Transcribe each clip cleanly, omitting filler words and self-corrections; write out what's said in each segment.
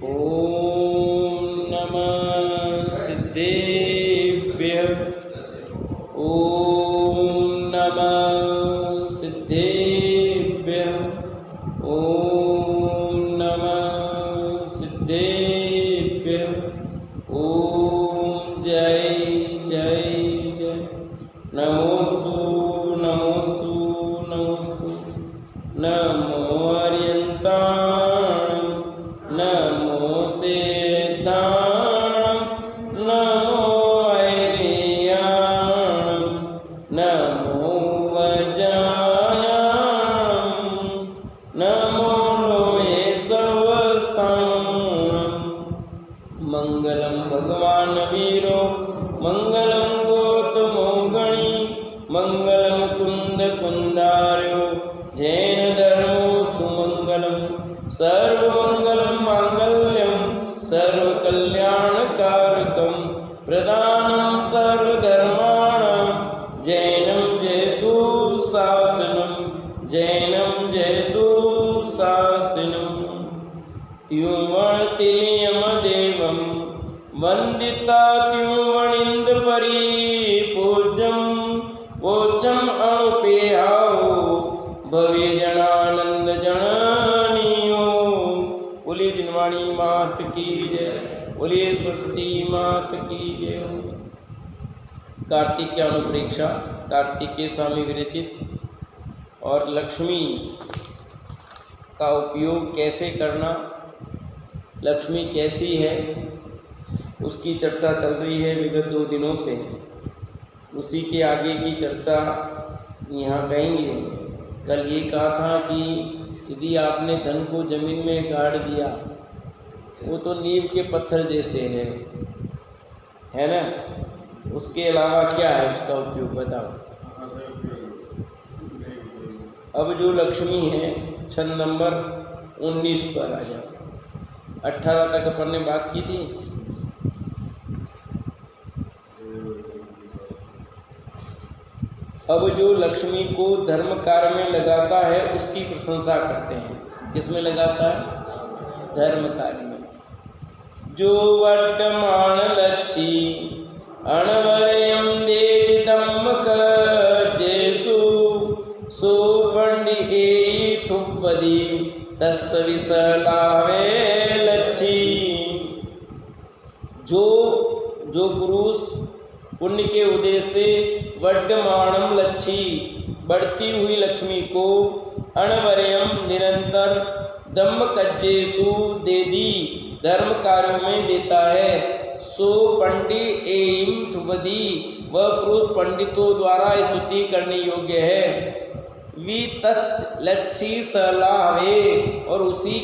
ओम नमः सिद्धेभ्यः। ओम नमः सिद्धेभ्यः। ओम नमः सिद्धेभ्यः। ओम जय जय जय। नमोस्तु नमोस्तु नमोस्तु। नमो अर्यन्ताणं नमो सिद्धाणं नमो ऐरेयाणं नमो वज्रायाणं नमो लोये सवसाणं। मंगलम भगवान वीरो मंगलम गौतमो गणी मंगलम कुंद कुंदार्यो जैन धर्मो सुमंगलम। सर्वमंगलम मांगल्यम सर्वकल्याणकारकम प्रदानं सर्वधर्माणां जैनं जयतु शासनं जैनं जयतु शासनं। त्युमतिलियमदेवं वन्दिता त्युमणीन्द्रपरी पूज्यं वोचं अनुपेयाओ भवे जनानंद जननियो। बोलिए जिनवाणी मात की जय। बोलिए सरस्वती मात की जय। कार्तिक की अनुप्रेक्षा कार्तिकेय स्वामी विरचित और लक्ष्मी का उपयोग कैसे करना, लक्ष्मी कैसी है, उसकी चर्चा चल रही है विगत 2 दिनों से। उसी के आगे की चर्चा यहाँ कहेंगे। कल ये कहा था कि यदि आपने धन को जमीन में गाड़ दिया, वो तो नींव के पत्थर जैसे है ना। उसके अलावा क्या है उसका उपयोग बताओ। अब जो लक्ष्मी है छंद नंबर 19 पर आ जाओ। 18 तक अपन ने बात की थी। अब जो लक्ष्मी को धर्म कार्य में लगाता है उसकी प्रशंसा करते हैं। किसमें लगाता है? धर्म कार्य में। जो वर्तमान लक्ष्मी अणवरयम देदम्मक जेसु सुपंडी थुपदी तस्स विसलावे लक्ष्मी। जो पुरुष पुण्य के उदय से वर्धमानम लक्ष्मी बढ़ती हुई लक्ष्मी को अणवरयम निरंतर दम्मकज्जेसु देदी धर्म कार्यों में देता है। सो पंडित एम थुपदी वह पुरुष पंडितों द्वारा स्तुति करने योग्य है। वी तस् लक्ष्मी सलावे और उसी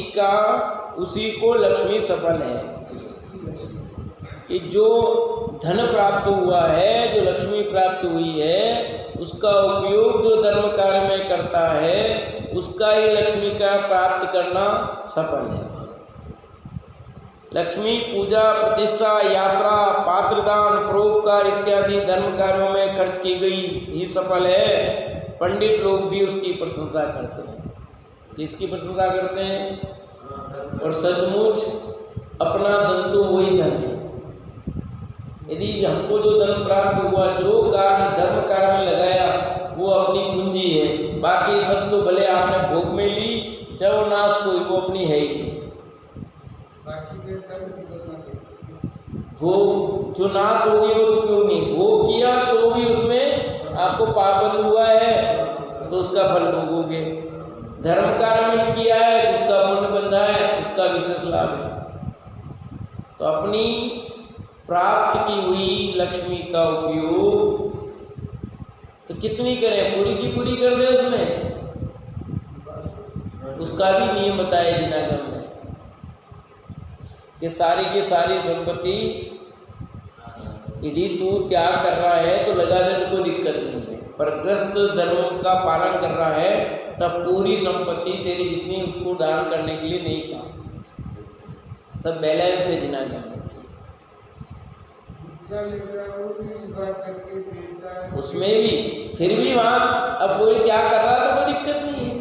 को लक्ष्मी सफल है। कि जो धन प्राप्त हुआ है, जो लक्ष्मी प्राप्त हुई है, उसका उपयोग जो धर्म कार्य में करता है उसका ही लक्ष्मी का प्राप्त करना सफल है। लक्ष्मी पूजा प्रतिष्ठा यात्रा पात्रदान परोपकार इत्यादि धर्म कार्यों में खर्च की गई ही सफल है। पंडित लोग भी उसकी प्रशंसा करते हैं। किसकी प्रशंसा करते हैं? और सचमुच अपना धन तो वही धन है। यदि हमको जो धन प्राप्त हुआ, जो कार्य धर्म कार्य में लगाया, वो अपनी पूंजी है। बाकी सब तो भले आपने भोग में ली, चाहे वो नाश कोई, वो अपनी है ही। भोग जो नाश हो गई वो तो क्यों नहीं, भोग किया तो भी उसमें आपको पाप हुआ है तो उसका फल भोगोगे। धर्म कार्य में किया है तो उसका पुण्य बंधा है, उसका विशेष लाभ है। तो अपनी प्राप्त की हुई लक्ष्मी का उपयोग तो कितनी करें, पूरी की पूरी कर दे उसमें। उसका भी नियम बताया जिनागम में कि सारी की सारी संपत्ति यदि तू त्याग कर रहा है तो लगा दे तो कोई दिक्कत नहीं है। पर ग्रस्त धर्मों का पालन कर रहा है तब पूरी संपत्ति तेरी जितनी उसको दान करने के लिए नहीं कहा। सब बैलेंस है जिनागम में। उसमें भी फिर भी वहाँ अब कोई क्या कर रहा तो कोई दिक्कत नहीं है।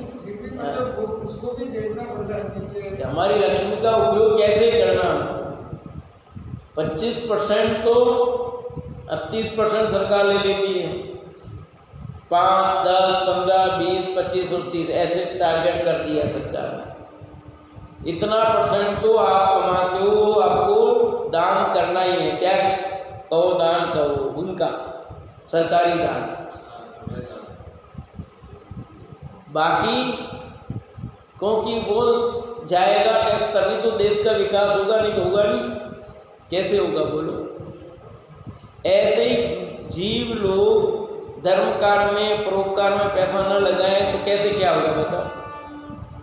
उसको उसको भी देखना पड़ता है पीछे कि हमारी लक्ष्मी का उपयोग कैसे करना। 25% तो अब 30% सरकार ले लेती है, 5, 10, 15, 20, 25 और 30 ऐसे टारगेट कर दिया सरकार ने। इतना % तो आप कमाते हो, आपको दान करना ही है। टैक्स कहो, दान कहो, उनका सरकारी दान। बाकी क्योंकि वो जाएगा टैक्स तभी तो देश का विकास होगा, नहीं तो होगा नहीं। कैसे होगा बोलो। ऐसे ही जीव लोग धर्म कार्य में, परोपकार में पैसा न लगाएं तो कैसे क्या होगा बताओ।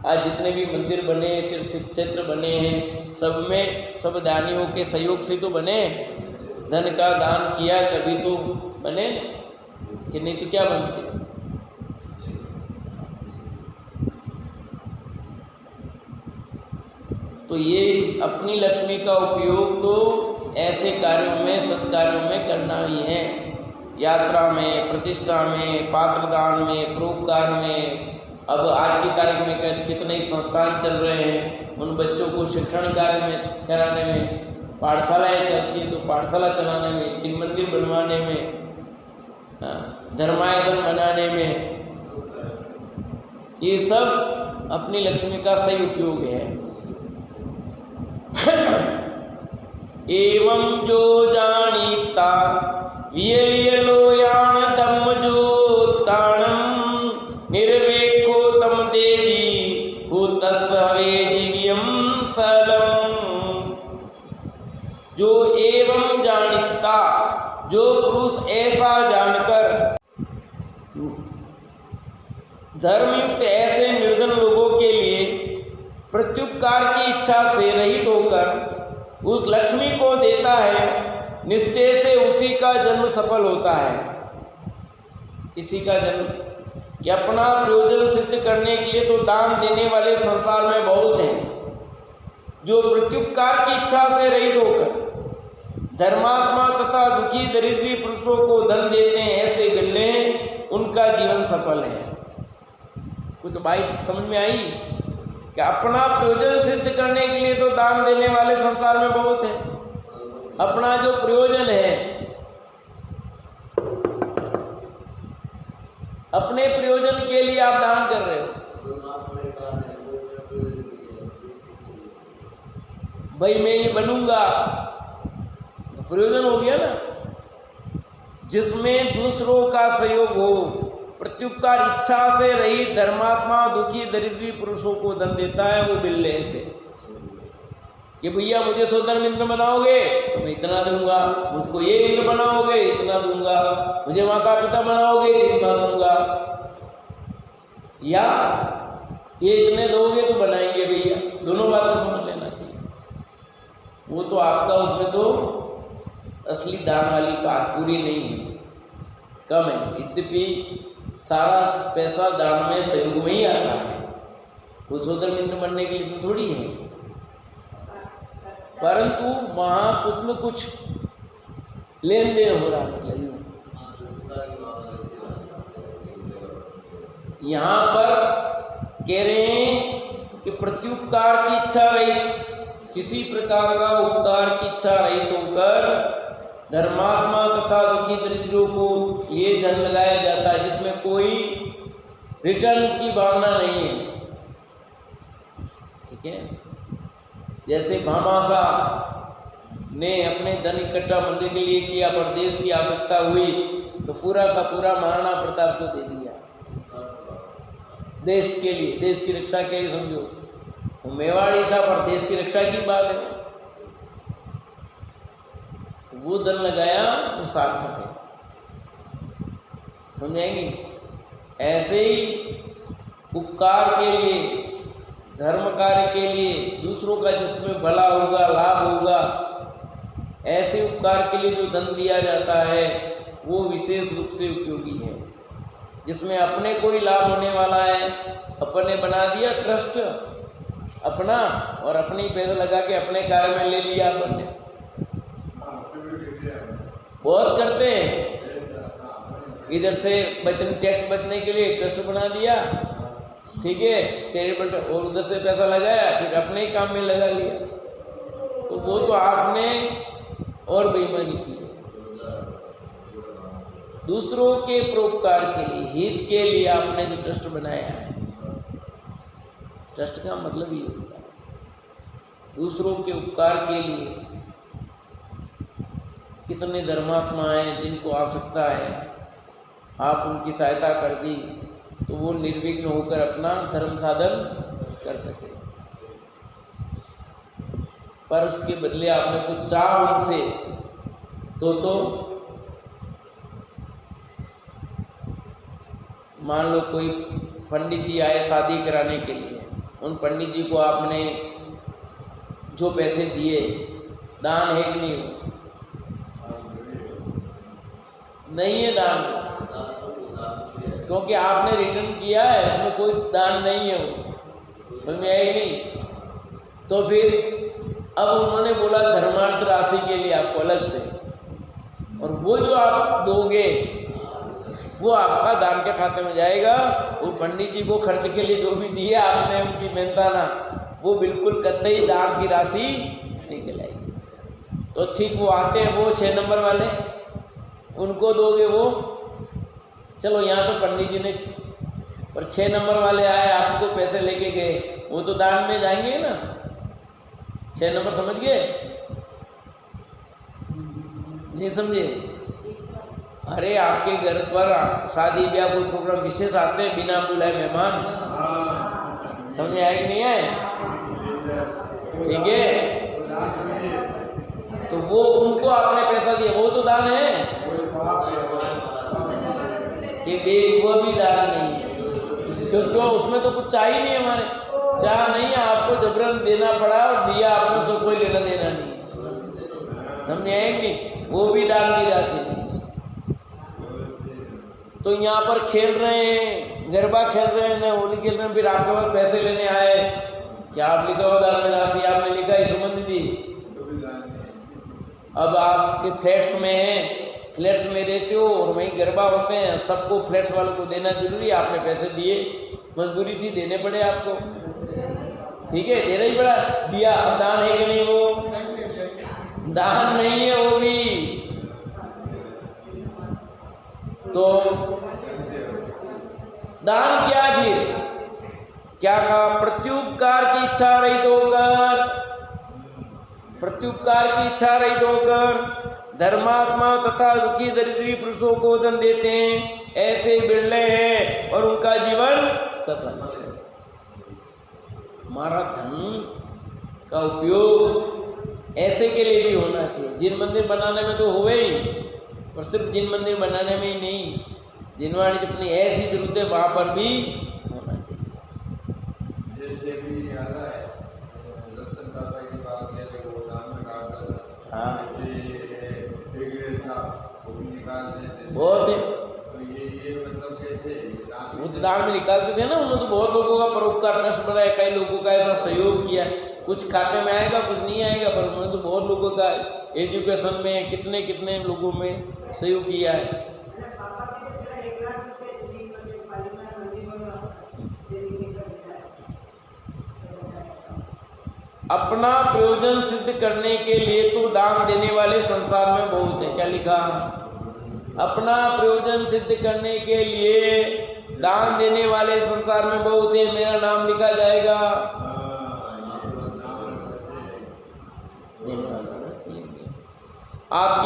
आज जितने भी मंदिर बने, तीर्थ क्षेत्र बने हैं, सब में सब दानियों के सहयोग से तो बने। धन का दान किया तभी तो बने, कि नहीं तो क्या बनते। तो ये अपनी लक्ष्मी का उपयोग तो ऐसे कार्यों में, सत्कार्यों में करना ही है। यात्रा में, प्रतिष्ठा में, पात्रदान में, परोपकार में। अब आज की तारीख में कहते कितने ही संस्थान चल रहे हैं, उन बच्चों को शिक्षण कार्य में कराने में, पाठशालाएँ चलती हैं तो पाठशाला चलाने में, जिन मंदिर बनवाने में, धर्मायतन बनाने में, ये सब अपनी लक्ष्मी का सही उपयोग है। एवं जो जानीता वियलियलोयान धम्म जो ताणम निर्वेको तम देवी भूतस्वे दिव्यम सलम। जो एवं जानीता, जो पुरुष ऐसा जानकर धर्मयुक्त ऐसे निर्धन लोगों के लिए प्रत्युपकार की इच्छा से रहित होकर उस लक्ष्मी को देता है, निश्चय से उसी का जन्म सफल होता है। इसी का जन्म कि अपना प्रयोजन सिद्ध करने के लिए तो दान देने वाले संसार में बहुत हैं। जो प्रत्युपकार की इच्छा से रहित होकर धर्मात्मा तथा दुखी दरिद्री पुरुषों को धन देते हैं, ऐसे बिल्ले हैं, उनका जीवन सफल है। कुछ बात समझ में आई कि अपना प्रयोजन सिद्ध करने के लिए तो दान देने वाले संसार में बहुत हैं। अपना जो प्रयोजन है, अपने प्रयोजन के लिए आप दान कर रहे हो। भाई मैं ये बनूंगा तो प्रयोजन हो गया ना। जिसमें दूसरों का सहयोग हो, प्रत्युपकार इच्छा से रहित धर्मात्मा दुखी दरिद्री पुरुषों को धन देता है, वो बिल्ले से कि भैया मुझे स्वधर्म इंद्र बनाओगे तो मैं इतना दूंगा, मुझको ये इंद्र बनाओगे इतना दूंगा, मुझे माता पिता बनाओगे इतना दूंगा, या ये इतने दोगे तो बनाएंगे भैया। दोनों बातें समझ लेना चाहिए। वो तो आपका उसमें तो असली दान वाली बात पूरी नहीं हुई, कम है। यद्यपि सारा पैसा दान में सहयोग में ही आता है, वो स्वधर्म इंद्र बनने के लिए तो थोड़ी है, परंतु वहाँ उसमें कुछ लेन देन हो रहा। मतलब यहाँ पर कह रहे हैं कि प्रत्युपकार की इच्छा रही, किसी प्रकार का उपकार की इच्छा रहित होकर धर्मात्मा तथा दुखी दरिद्रों को ये धन लगाया जाता है जिसमें कोई रिटर्न की भावना नहीं है। ठीक है, जैसे भामाशा ने अपने धन इकट्ठा मंदिर के लिए किया, पर देश की आवश्यकता हुई तो पूरा का पूरा महाराणा प्रताप को दे दिया देश के लिए, देश की रक्षा के लिए। समझो वो मेवाड़ी था पर देश की रक्षा की बात है, तो वो धन लगाया वो सार्थक है। समझेंगे? ऐसे ही उपकार के लिए, धर्म कार्य के लिए, दूसरों का जिसमें भला होगा, लाभ होगा, ऐसे उपकार के लिए जो धन दिया जाता है वो विशेष रूप से उपयोगी है। जिसमें अपने कोई लाभ होने वाला है, अपने बना दिया ट्रस्ट अपना और अपने ही पैसा लगा के अपने कार्य में ले लिया अपने। बहुत करते हैं, इधर से बचने टैक्स बचने के लिए ट्रस्ट बना दिया, ठीक है, चैरिटेबल और उधर से पैसा लगाया फिर अपने ही काम में लगा लिया, तो वो तो आपने और बेईमानी की। दूसरों के परोपकार के लिए, हित के लिए आपने जो ट्रस्ट बनाया है, ट्रस्ट का मतलब ये होता है दूसरों के उपकार के लिए। कितने धर्मात्मा हैं जिनको आवश्यकता है, आप उनकी सहायता कर दी तो वो निर्विघ्न होकर अपना धर्म साधन कर सके, पर उसके बदले आपने कुछ चाह उनसे तो मान लो कोई पंडित जी आए शादी कराने के लिए, उन पंडित जी को आपने जो पैसे दिए, दान है कि नहीं? नहीं है दान, क्योंकि आपने रिटर्न किया है, उसमें कोई दान नहीं है, वो समझ में आई नहीं? तो फिर अब उन्होंने बोला धर्मार्थ राशि के लिए आपको अलग से, और वो जो आप दोगे वो आपका दान के खाते में जाएगा। वो पंडित जी को खर्च के लिए जो भी दिए आपने उनकी मेहनताना, वो बिल्कुल कतई दान की राशि निकल आएगी। तो ठीक वो आते हैं वो 6 नंबर वाले, उनको दोगे वो, चलो यहाँ तो पंडित जी ने, पर 6 नंबर वाले आए आपको पैसे लेके गए, वो तो दान में जाएंगे ना। 6 नंबर समझ गए? नहीं समझे? अरे आपके घर पर शादी ब्याह कोई प्रोग्राम विशेष आते हैं बिना बुलाए मेहमान, समझ आए कि नहीं आए? ठीक है, तो वो उनको आपने पैसा दिया, वो तो दान है कि वो भी दान नहीं है, क्यों उसमें तो कुछ चाह ही नहीं है, हमारे चाह नहीं है, आपको जबरन देना पड़ा और दिया आपने, सो कोई लेना देना नहीं, समझ आए कि नहीं? वो भी दान की राशि नहीं। तो यहाँ पर खेल रहे हैं, गरबा खेल रहे हैं ना, होली खेल रहे हैं, फिर आपके पास पैसे लेने आए, क्या आप लिखा हो दान में राशि? आपने लिखा है सुमन दी। अब आपके फ्लैट्स में हैं, फ्लैट्स में रहते हो और वहीं गरबा होते हैं, सबको फ्लैट्स वालों को देना जरूरी है, आपने पैसे दिए, मजबूरी थी, देने पड़े आपको, ठीक है, देना ही पड़ा, दिया। अब दान है कि नहीं? वो दान नहीं है वो भी। तो दान क्या फिर? क्या कहा? प्रत्युपकार की इच्छा रहित होकर, प्रत्युपकार की इच्छा रहित होकर धर्मात्मा तथा दुखी दरिद्री पुरुषों को धन देते हैं, ऐसे बिरले हैं और उनका जीवन सफल है। हमारा धन का उपयोग ऐसे के लिए भी होना चाहिए। जिन मंदिर बनाने में तो हुए ही, पर सिर्फ जिन मंदिर बनाने में ही नहीं, जिनवाणी अपनी ऐसी जरूरत है वहाँ पर भी होना चाहिए। जैसे भी आला है, रतन दादा की बात है, वो दान में काटता था, हाँ था, वो भी निकालते थे, बहुत है। तो ये मतलब कैसे वो तो दान में निकालते थे ना, उन्होंने तो बहुत लोगों का परोपकार ट्रस्ट बनाया, कई लोगों का ऐसा सहयोग किया, कुछ खाते में आएगा कुछ नहीं आएगा, पर उन्होंने तो बहुत लोगों का एजुकेशन में कितने कितने लोगों में सहयोग किया है। अपना प्रयोजन सिद्ध करने के लिए तो दान देने वाले संसार में बहुत है। क्या लिखा? अपना प्रयोजन सिद्ध करने के लिए दान देने वाले संसार में बहुत है। मेरा नाम लिखा जाएगा, देने वाला आप